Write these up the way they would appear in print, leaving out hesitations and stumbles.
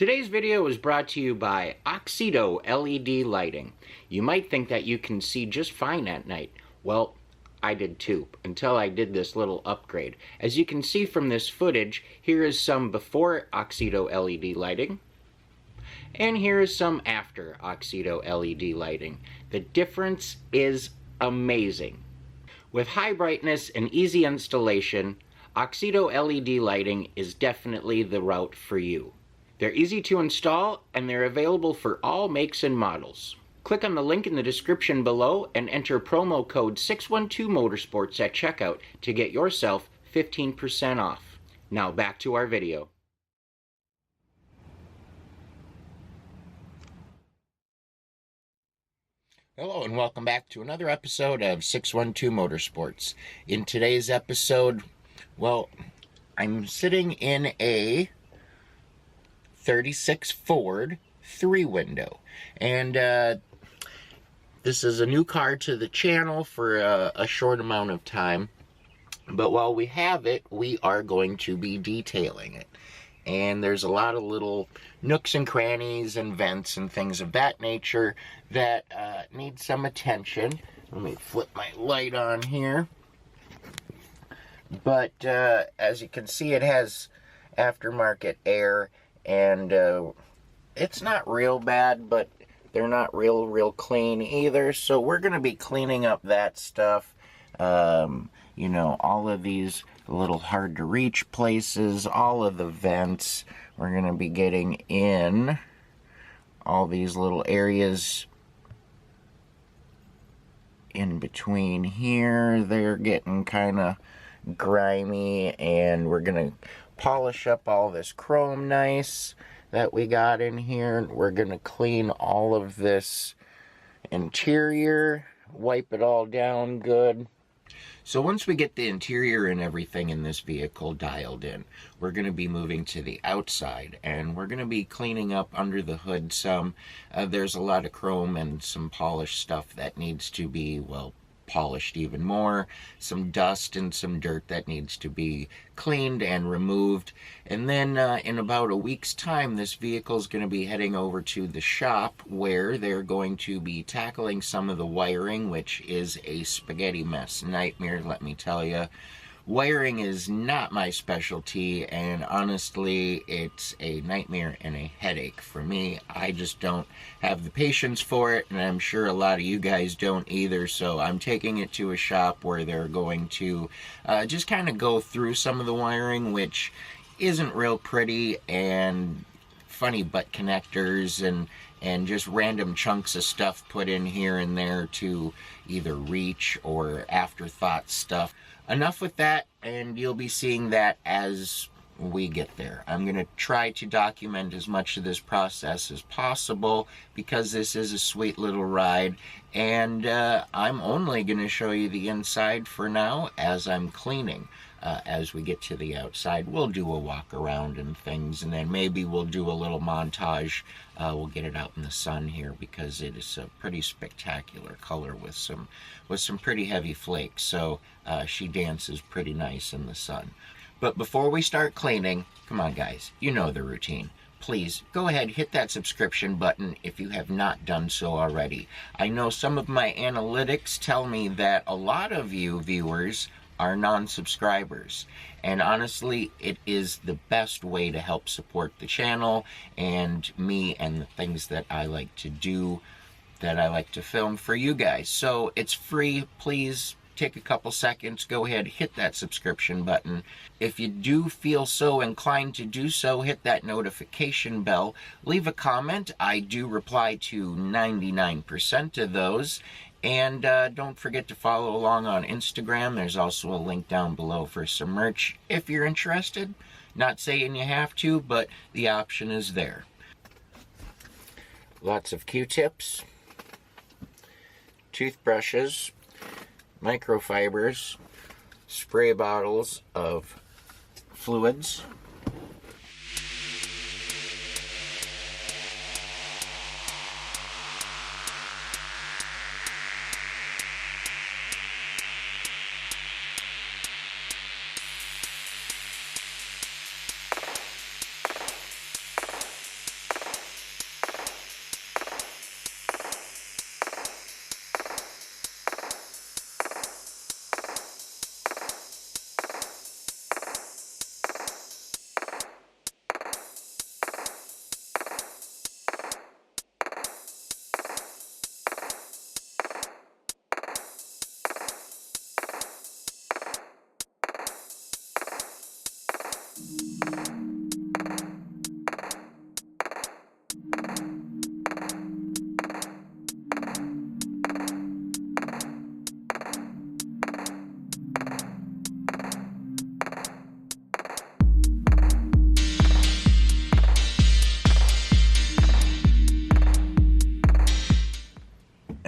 Today's video is brought to you by Oxido LED lighting. You might think that you can see just fine at night. Well, I did too, until I did this little upgrade. As you can see from this footage, here is some before Oxido LED lighting, and here is some after Oxido LED lighting. The difference is amazing. With high brightness and easy installation, Oxido LED lighting is definitely the route for you. They're easy to install, and they're available for all makes and models. Click on the link in the description below and enter promo code 612motorsports at checkout to get yourself 15% off. Now back to our video. Hello and welcome back to another episode of 612 Motorsports. In today's episode, well, I'm sitting in a 36 Ford 3-window, and this is a new car to the channel for a short amount of time, but while we have it, we are going to be detailing it. And there's a lot of little nooks and crannies and vents and things of that nature that need some attention. Let me flip my light on here. But as you can see, it has aftermarket air, and it's not real bad, but they're not real clean either. So we're going to be cleaning up that stuff. You know, all of these little hard to reach places, all of the vents. We're going to be getting in all these little areas in between here. They're getting kind of grimy, and we're going to polish up all this chrome nice that we got in here. We're going to clean all of this interior, wipe it all down good. So once we get the interior and everything in this vehicle dialed in, we're going to be moving to the outside, and we're going to be cleaning up under the hood some. There's a lot of chrome and some polished stuff that needs to be, well, polished even more, some dust and some dirt that needs to be cleaned and removed. And then in about a week's time, this vehicle is going to be heading over to the shop where they're going to be tackling some of the wiring, which is a spaghetti mess nightmare, let me tell you. Wiring is not my specialty, and honestly, it's a nightmare and a headache for me. I just don't have the patience for it, and I'm sure a lot of you guys don't either, so I'm taking it to a shop where they're going to just kind of go through some of the wiring, which isn't real pretty, and funny butt connectors and just random chunks of stuff put in here and there to either reach or afterthought stuff. Enough with that, and you'll be seeing that as we get there. I'm going to try to document as much of this process as possible because this is a sweet little ride, and I'm only going to show you the inside for now as I'm cleaning. As we get to the outside, we'll do a walk around and things, and then maybe we'll do a little montage. We'll get it out in the sun here because it is a pretty spectacular color with some pretty heavy flakes, so she dances pretty nice in the sun. But before we start cleaning, come on guys, you know the routine. Please go ahead, hit that subscription button if you have not done so already. I know some of my analytics tell me that a lot of you viewers are non-subscribers, and honestly, it is the best way to help support the channel and me and the things that I like to do, that I like to film for you guys. So it's free. Please take a couple seconds, go ahead, hit that subscription button. If you do feel so inclined to do so, hit that notification bell, leave a comment. I do reply to 99% of those. And don't forget to follow along on Instagram. There's also a link down below for some merch if you're interested. Not saying you have to, but the option is there. Lots of Q-tips, toothbrushes, microfibers, spray bottles of fluids,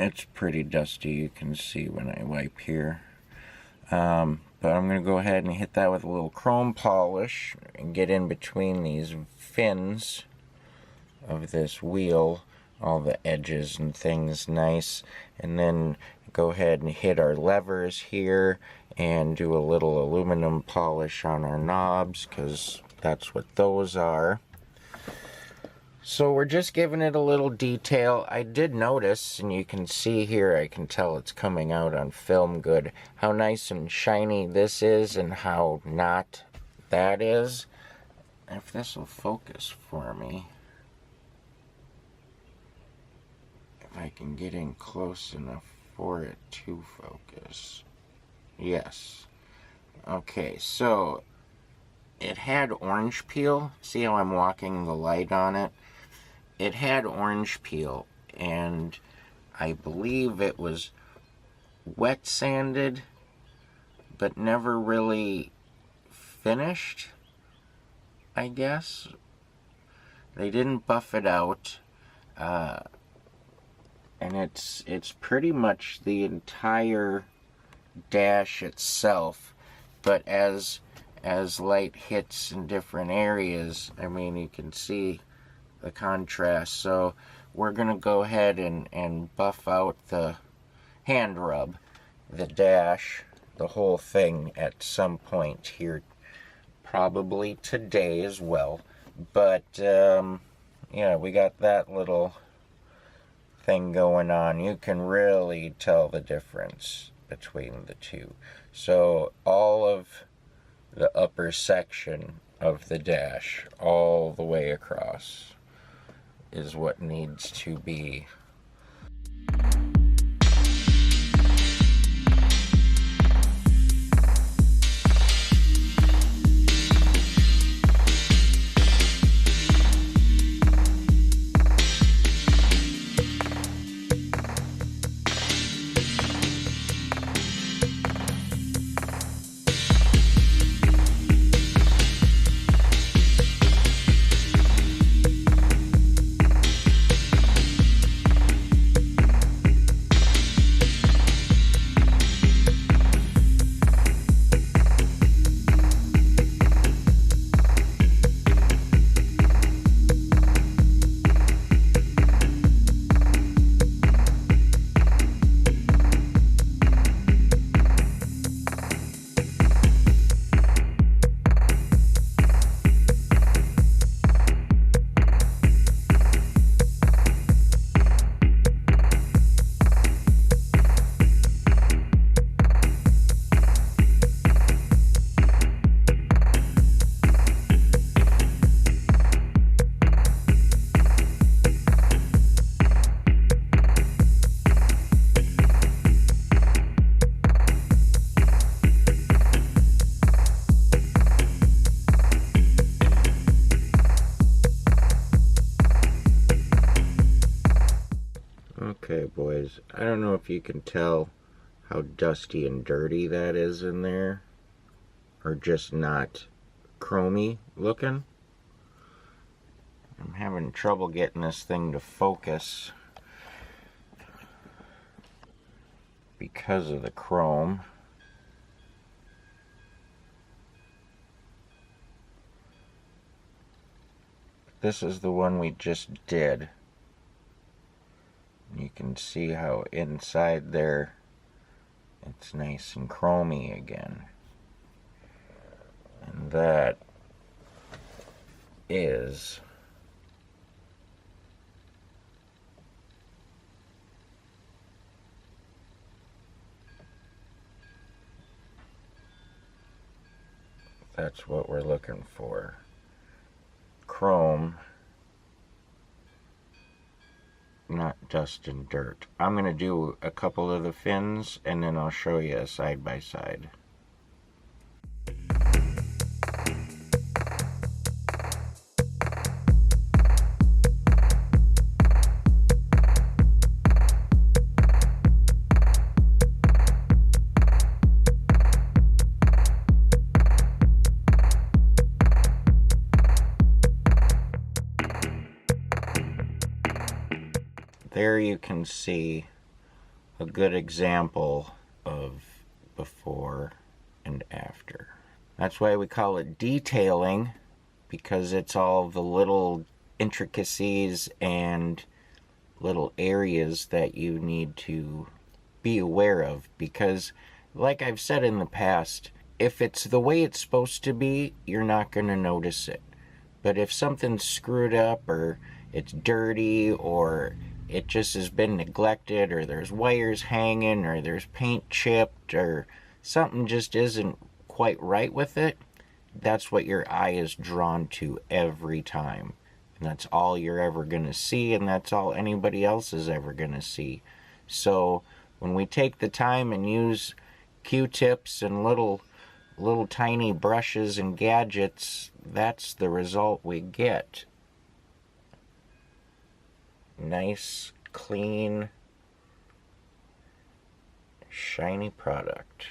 it's pretty dusty, you can see when I wipe here. But I'm going to go ahead and hit that with a little chrome polish and get in between these fins of this wheel, all the edges and things nice, and then go ahead and hit our levers here and do a little aluminum polish on our knobs, because that's what those are. So we're just giving it a little detail. I did notice, and you can see here, I can tell it's coming out on film good, how nice and shiny this is and how not that is. If this will focus for me. If I can get in close enough for it to focus. Yes. Okay, so it had orange peel. See how I'm walking the light on it? It had orange peel, and I believe it was wet sanded, but never really finished, I guess. They didn't buff it out, and it's pretty much the entire dash itself, but as light hits in different areas, I mean, you can see the contrast. So we're going to go ahead and buff out the hand rub, the dash, the whole thing at some point here, probably today as well. But yeah, we got that little thing going on. You can really tell the difference between the two. So all of the upper section of the dash, all the way across, is what needs to be. Okay, boys, I don't know if you can tell how dusty and dirty that is in there, or just not chromy looking. I'm having trouble getting this thing to focus because of the chrome. This is the one we just did. You can see how inside there it's nice and chromy again. And that is that's what we're looking for. Chrome, not dust and dirt. I'm going to do a couple of the fins and then I'll show you a side by side. There you can see a good example of before and after. That's why we call it detailing, because it's all the little intricacies and little areas that you need to be aware of. Because, like I've said in the past, if it's the way it's supposed to be, you're not going to notice it. But if something's screwed up, or it's dirty, or it just has been neglected, or there's wires hanging, or there's paint chipped, or something just isn't quite right with it, that's what your eye is drawn to every time. And that's all you're ever going to see, and that's all anybody else is ever going to see. So when we take the time and use Q-tips and little tiny brushes and gadgets, that's the result we get. Nice, clean, shiny product.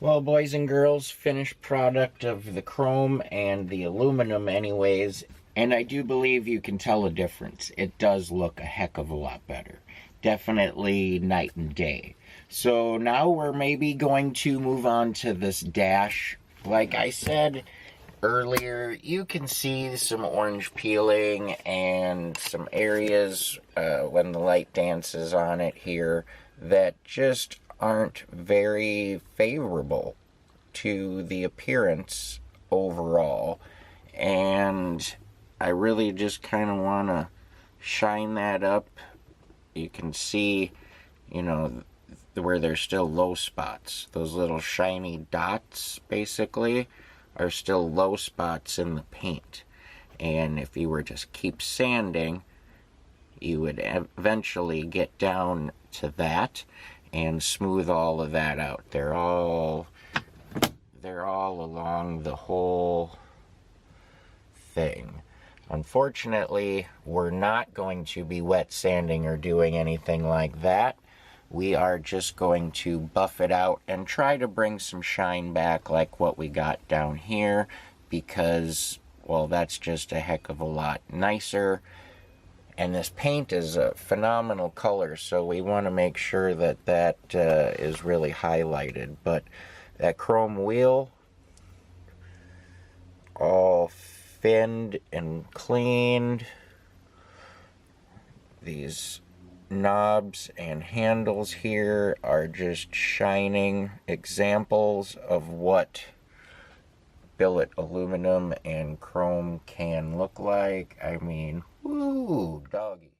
Well, boys and girls, finished product of the chrome and the aluminum anyways, and I do believe you can tell a difference. It does look a heck of a lot better. Definitely night and day. So now we're maybe going to move on to this dash. Like I said earlier, you can see some orange peeling and some areas when the light dances on it here that just aren't very favorable to the appearance overall, and I really just kind of want to shine that up. You can see, you know, where there's still low spots. Those little shiny dots basically are still low spots in the paint, and if you were just keep sanding, you would eventually get down to that and smooth all of that out. They're all along the whole thing. Unfortunately, we're not going to be wet sanding or doing anything like that. We are just going to buff it out and try to bring some shine back like what we got down here, because, well, that's just a heck of a lot nicer. And this paint is a phenomenal color, so we want to make sure that that is really highlighted. But that chrome wheel, all finned and cleaned. These knobs and handles here are just shining examples of what billet aluminum and chrome can look like. I mean, woo, doggy.